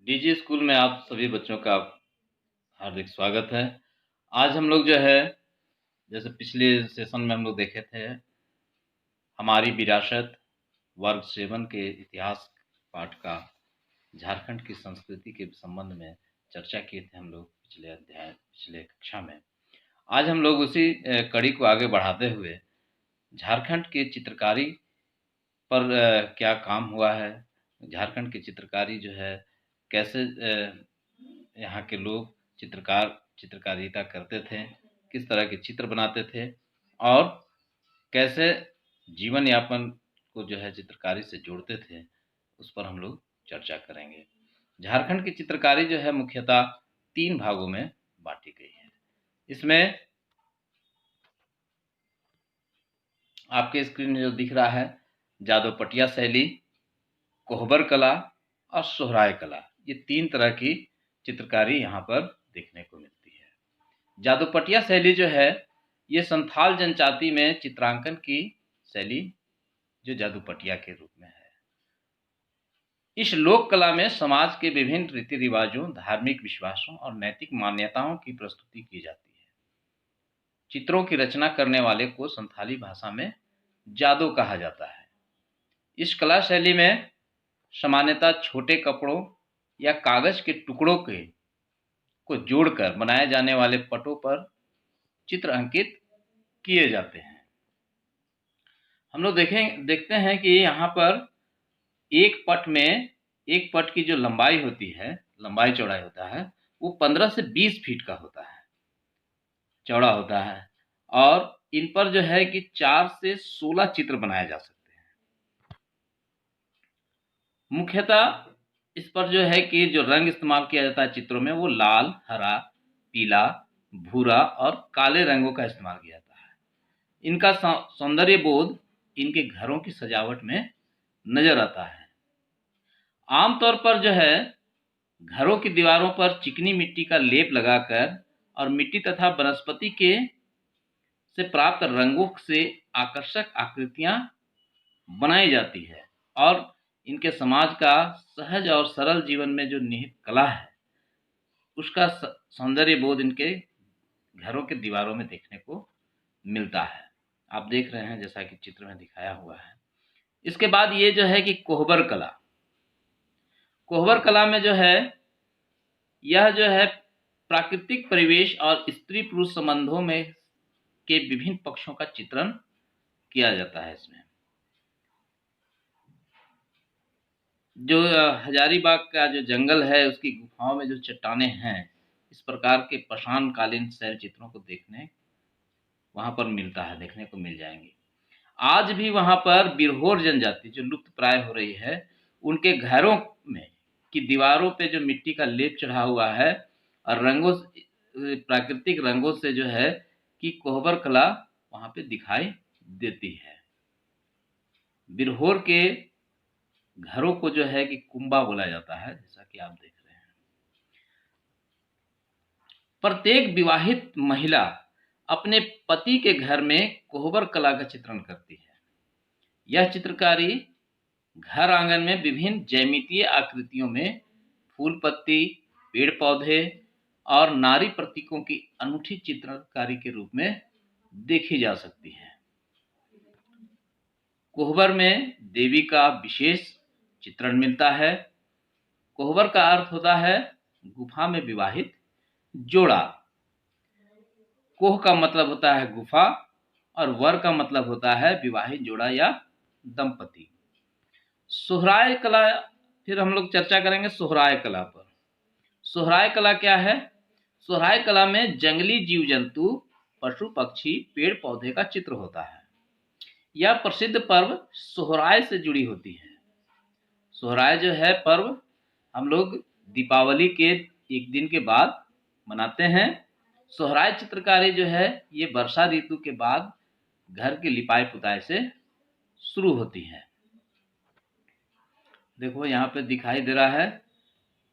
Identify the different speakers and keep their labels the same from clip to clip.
Speaker 1: DG school में आप सभी बच्चों का हार्दिक स्वागत है। आज हम लोग जो है जैसे पिछले सेशन में हम लोग देखे थे हमारी विरासत वर्ग 7 के इतिहास पाठ का झारखंड की संस्कृति के संबंध में चर्चा किए थे हम लोग पिछले कक्षा में। आज हम लोग उसी कड़ी को आगे बढ़ाते हुए झारखंड की चित्रकारी पर क्या काम हुआ है, झारखंड की चित्रकारी जो है कैसे यहाँ के लोग चित्रकारिता करते थे, किस तरह के चित्र बनाते थे और कैसे जीवन यापन को जो है चित्रकारी से जोड़ते थे, उस पर हम लोग चर्चा करेंगे। झारखंड की चित्रकारी जो है मुख्यतः 3 भागों में बांटी गई है। इसमें आपके स्क्रीन में जो दिख रहा है जादोपटिया शैली, कोहबर कला और सोहराय कला, ये 3 तरह की चित्रकारी यहाँ पर देखने को मिलती है। जादोपटिया शैली जो है ये संथाल जनजाति में चित्रांकन की शैली जो जादूपटिया के रूप में है। इस लोक कला में समाज के विभिन्न रीति रिवाजों, धार्मिक विश्वासों और नैतिक मान्यताओं की प्रस्तुति की जाती है। चित्रों की रचना करने वाले को संथाली भाषा में जादो कहा जाता है। इस कला शैली में सामान्यतः छोटे कपड़ों या कागज के टुकड़ों को जोड़कर बनाए जाने वाले पटों पर चित्र अंकित किए जाते हैं। हम लोग देखते हैं कि यहाँ पर एक पट की जो लंबाई होती है, लंबाई चौड़ाई होता है, वो 15 से 20 फीट का होता है, चौड़ा होता है और इन पर जो है कि 4 से 16 चित्र बनाए जा सकते हैं। मुख्यतः इस पर जो है कि जो रंग इस्तेमाल किया जाता है चित्रों में वो लाल, हरा, पीला, भूरा और काले रंगों का इस्तेमाल किया जाता है। इनका सौंदर्य बोध इनके घरों की सजावट में नजर आता है। आमतौर पर जो है घरों की दीवारों पर चिकनी मिट्टी का लेप लगाकर और मिट्टी तथा वनस्पति के से प्राप्त रंगों से आकर्षक आकृतियां बनाई जाती है और इनके समाज का सहज और सरल जीवन में जो निहित कला है उसका सौंदर्य बोध इनके घरों के दीवारों में देखने को मिलता है। आप देख रहे हैं जैसा कि चित्र में दिखाया हुआ है। इसके बाद ये जो है कि कोहबर कला में जो है यह जो है प्राकृतिक परिवेश और स्त्री पुरुष संबंधों में के विभिन्न पक्षों का चित्रण किया जाता है। इसमें जो हजारीबाग का जो जंगल है उसकी गुफाओं में जो चट्टानें हैं, इस प्रकार के पाषाणकालीन शैल चित्रों को वहां पर देखने को मिल जाएंगे। आज भी वहां पर बिरहोर जनजाति जो लुप्त प्राय हो रही है, उनके घरों में की दीवारों पे जो मिट्टी का लेप चढ़ा हुआ है और प्राकृतिक रंगों से जो है कि कोहबर कला वहां पे दिखाई देती है। बिरहोर के घरों को जो है कि कुंबा बोला जाता है, जैसा कि आप देख रहे हैं। प्रत्येक विवाहित महिला अपने पति के घर में कोहबर कला का चित्रण करती है। यह चित्रकारी घर आंगन में विभिन्न ज्यामितीय आकृतियों में फूल पत्ती, पेड़ पौधे और नारी प्रतीकों की अनूठी चित्रकारी के रूप में देखी जा सकती है। कोहबर में देवी का विशेष चित्रण मिलता है। कोहबर का अर्थ होता है गुफा में विवाहित जोड़ा। कोह का मतलब होता है गुफा और वर का मतलब होता है विवाहित जोड़ा या दंपति। सोहराय कला, फिर हम लोग चर्चा करेंगे सोहराय कला पर। सोहराय कला क्या है? सोहराय कला में जंगली जीव जंतु, पशु पक्षी, पेड़ पौधे का चित्र होता है। यह प्रसिद्ध पर्व सोहराय से जुड़ी होती है। सोहराय जो है पर्व हम लोग दीपावली के एक दिन के बाद मनाते हैं। सोहराय चित्रकारी जो है ये वर्षा ऋतु के बाद घर की लिपाई पुताई से शुरू होती है। देखो यहाँ पे दिखाई दे रहा है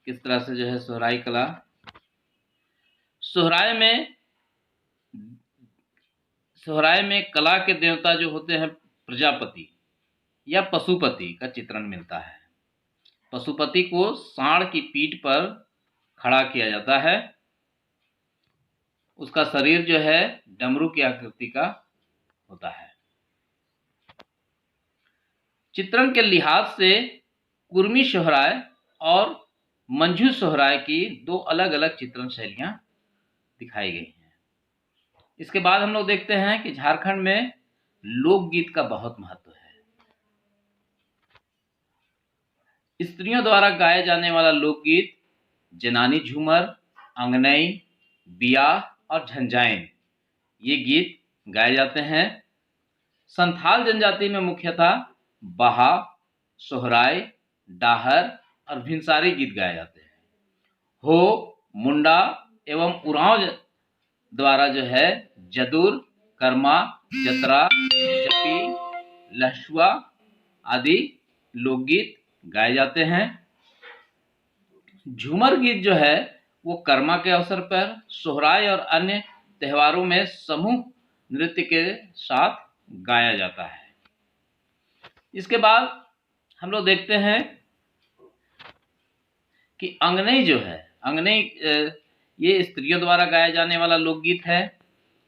Speaker 1: किस तरह से जो है सोहराय कला। सोहराय में कला के देवता जो होते हैं प्रजापति या पशुपति का चित्रण मिलता है। पशुपति को सांड की पीठ पर खड़ा किया जाता है। उसका शरीर जो है डमरू की आकृति का होता है। चित्रण के लिहाज से कुर्मी सोहराय और मंझू सोहराय की दो अलग अलग चित्रण शैलियां दिखाई गई हैं। इसके बाद हम लोग देखते हैं कि झारखंड में लोकगीत का बहुत महत्व है। स्त्रियों द्वारा गाया जाने वाला लोकगीत जनानी झूमर, अंगनई, बियाह और झंझाइन ये गीत गाए जाते हैं। संथाल जनजाति में मुख्यतः बहा, सोहराय, डाहर और भिनसारी गीत गाए जाते हैं। हो, मुंडा एवं उरांव द्वारा जो है जदुर, कर्मा, जतरा, जपी, लहसुआ आदि लोकगीत गाए जाते हैं। झूमर गीत जो है वो कर्मा के अवसर पर, सोहराय और अन्य त्योहारों में समूह नृत्य के साथ गाया जाता है। इसके बाद हम लोग देखते हैं कि अंगनई जो है, अंगनई ये स्त्रियों द्वारा गाया जाने वाला लोकगीत है।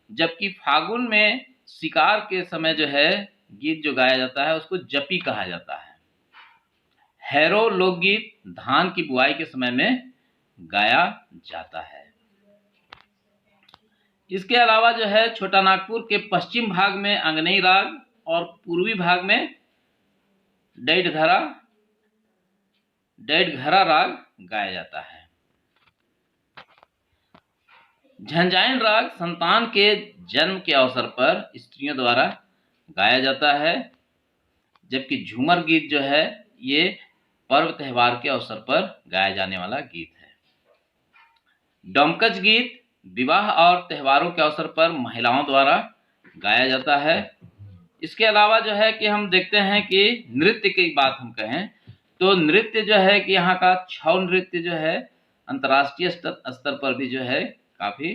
Speaker 1: जबकि फागुन में शिकार के समय जो है गीत जो गाया जाता है उसको जपी कहा जाता है। हैरो लोकगीत धान की बुआई के समय में गाया जाता है। इसके अलावा जो है छोटा नागपुर के पश्चिम भाग में अंगनई राग और पूर्वी भाग में डैडघरा राग गाया जाता है। झंझाइन राग संतान के जन्म के अवसर पर स्त्रियों द्वारा गाया जाता है। जबकि झूमर गीत जो है ये पर्व त्योहार के अवसर पर गाया जाने वाला गीत है। डोमकच गीत विवाह और त्योहारों के अवसर पर महिलाओं द्वारा गाया जाता है। इसके अलावा जो है कि हम देखते हैं कि नृत्य की बात हम कहें तो नृत्य जो है कि यहाँ का छऊ नृत्य जो है अंतर्राष्ट्रीय स्तर पर भी जो है काफी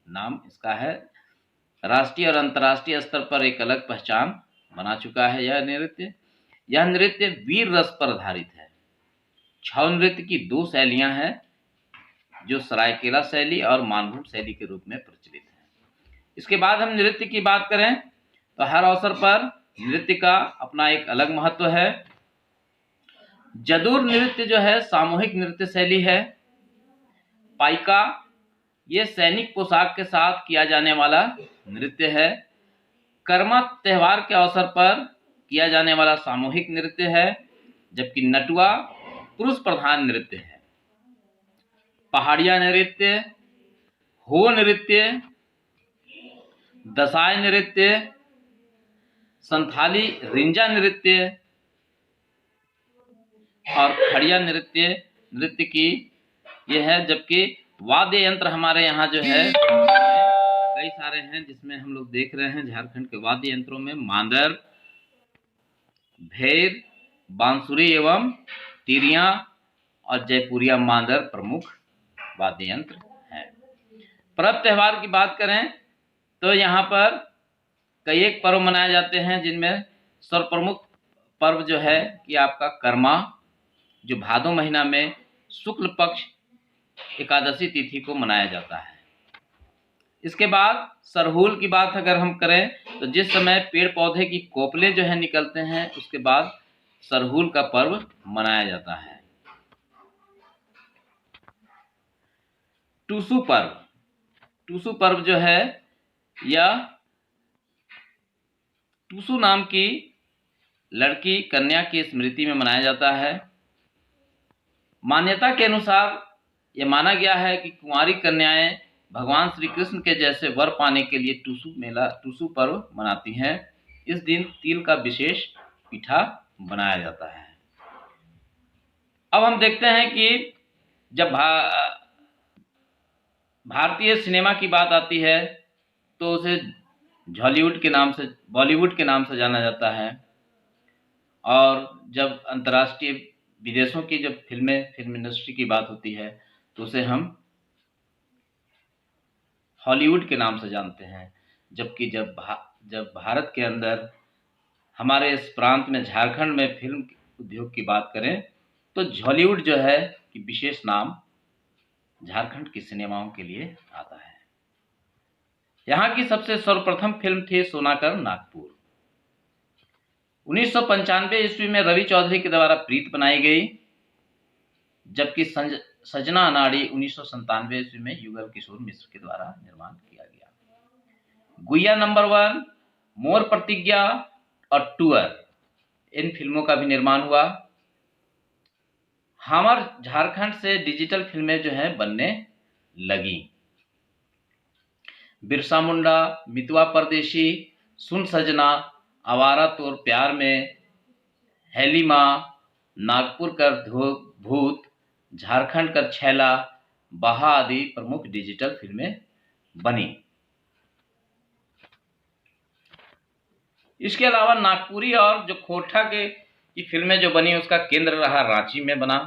Speaker 1: नाम इसका है। राष्ट्रीय और अंतर्राष्ट्रीय स्तर पर एक अलग पहचान बना चुका है यह नृत्य वीर रस पर आधारित है। छऊ नृत्य की दो शैलियां हैं जो सरायकेला शैली और मानभूम शैली के रूप में प्रचलित है। इसके बाद हम नृत्य की बात करें तो हर अवसर पर नृत्य का अपना एक अलग महत्व है। जदुर नृत्य जो है सामूहिक नृत्य शैली है। पाइका ये सैनिक पोशाक के साथ किया जाने वाला नृत्य है। कर्मा त्योहार के अवसर पर किया जाने वाला सामूहिक नृत्य है। जबकि नटुआ पुरुष प्रधान नृत्य है। पहाड़िया नृत्य, हो नृत्य, दसाई नृत्य, संथाली रिंजा नृत्य और खड़िया नृत्य की यह है। जबकि वाद्य यंत्र हमारे यहाँ जो है कई सारे हैं जिसमें हम लोग देख रहे हैं झारखंड के वाद्य यंत्रों में मांदर, भेर, बांसुरी एवं तीरियां और जयपुरिया मांदर प्रमुख वाद्य यंत्र हैं। पर्व त्योहार की बात करें तो यहाँ पर कई एक पर्व मनाए जाते हैं जिनमें सर्वप्रमुख पर्व जो है कि आपका कर्मा जो भादो महीना में शुक्ल पक्ष एकादशी तिथि को मनाया जाता है। इसके बाद सरहुल की बात अगर हम करें तो जिस समय पेड़ पौधे की कोपले जो है निकलते हैं उसके बाद सरहुल का पर्व मनाया जाता है। टूसू पर्व जो है यह टूसू नाम की लड़की कन्या की स्मृति में मनाया जाता है। मान्यता के अनुसार यह माना गया है कि कुंवारी कन्याएं भगवान श्री कृष्ण के जैसे वर पाने के लिए टूसू पर्व मनाती हैं। इस दिन तिल का विशेष पीठा बनाया जाता है। अब हम देखते हैं कि जब भारतीय सिनेमा की बात आती है तो उसे बॉलीवुड के नाम से जाना जाता है। और जब अंतर्राष्ट्रीय विदेशों की जब फिल्म इंडस्ट्री की बात होती है तो उसे हम हॉलीवुड के नाम से जानते हैं। जबकि जब भारत के अंदर हमारे इस प्रांत में झारखंड में फिल्म उद्योग की बात करें तो हॉलीवुड जो है कि विशेष नाम झारखंड की सिनेमाओं के लिए आता है। यहाँ की सबसे सर्वप्रथम फिल्म थी सोनाकर नागपुर। 1995 ईस्वी में रवि चौधरी के द्वारा प्रीत बनाई गई, जबकि सजना अनाड़ी 1997 ईस्वी में युगल किशोर मिश्र के द्वारा निर्माण किया गया। गुइया नंबर 1, मोर प्रतिज्ञा और टूअर, इन फिल्मों का भी निर्माण हुआ। हमार झारखंड से डिजिटल फिल्में जो है बनने लगी। बिरसा मुंडा, मितवा परदेशी, सुन सजना, आवारा तोर प्यार में, हेलिमा, नागपुर का भूत, झारखंड का छैला, बहा आदि प्रमुख डिजिटल फिल्में बनी। इसके अलावा नागपुरी और जो खोरठा की फिल्में जो बनी उसका केंद्र रहा रांची में बना।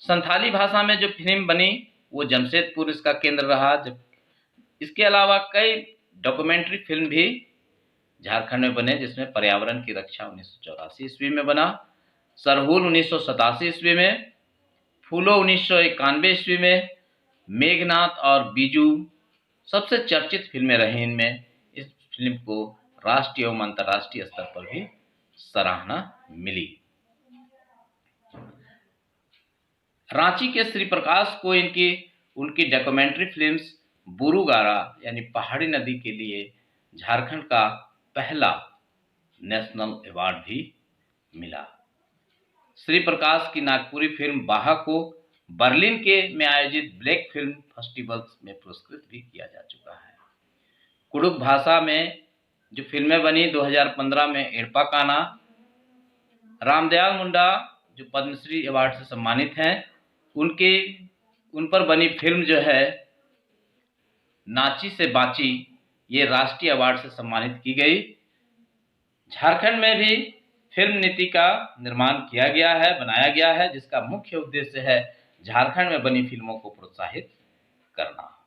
Speaker 1: संथाली भाषा में जो फिल्म बनी वो जमशेदपुर इसका केंद्र रहा। जब इसके अलावा कई डॉक्यूमेंट्री फिल्म भी झारखंड में बने, जिसमें पर्यावरण की रक्षा 1984 ईस्वी में बना, सरहुल 1987 ईस्वी में, फूलो 1991 ईस्वी में, मेघनाथ और बीजू सबसे चर्चित फिल्में रही। इनमें इस फिल्म को राष्ट्रीय एवं अंतर्राष्ट्रीय स्तर पर भी सराहना मिली। रांची के श्री प्रकाश को उनकी डॉक्यूमेंट्री फिल्म्स बुरुगारा यानी पहाड़ी नदी के लिए झारखंड का पहला नेशनल अवार्ड भी मिला। श्री प्रकाश की नागपुरी फिल्म बाहा को बर्लिन में आयोजित ब्लैक फिल्म फेस्टिवल्स में पुरस्कृत भी किया जा चुका है। कुडुख भाषा में जो फिल्में बनी 2015 में एड़पा काना, रामदयाल मुंडा जो पद्मश्री अवार्ड से सम्मानित हैं, उन पर बनी फिल्म जो है नाची से बाची, ये राष्ट्रीय अवार्ड से सम्मानित की गई। झारखंड में भी फिल्म नीति का निर्माण किया गया है, बनाया गया है, जिसका मुख्य उद्देश्य है झारखंड में बनी फिल्मों को प्रोत्साहित करना।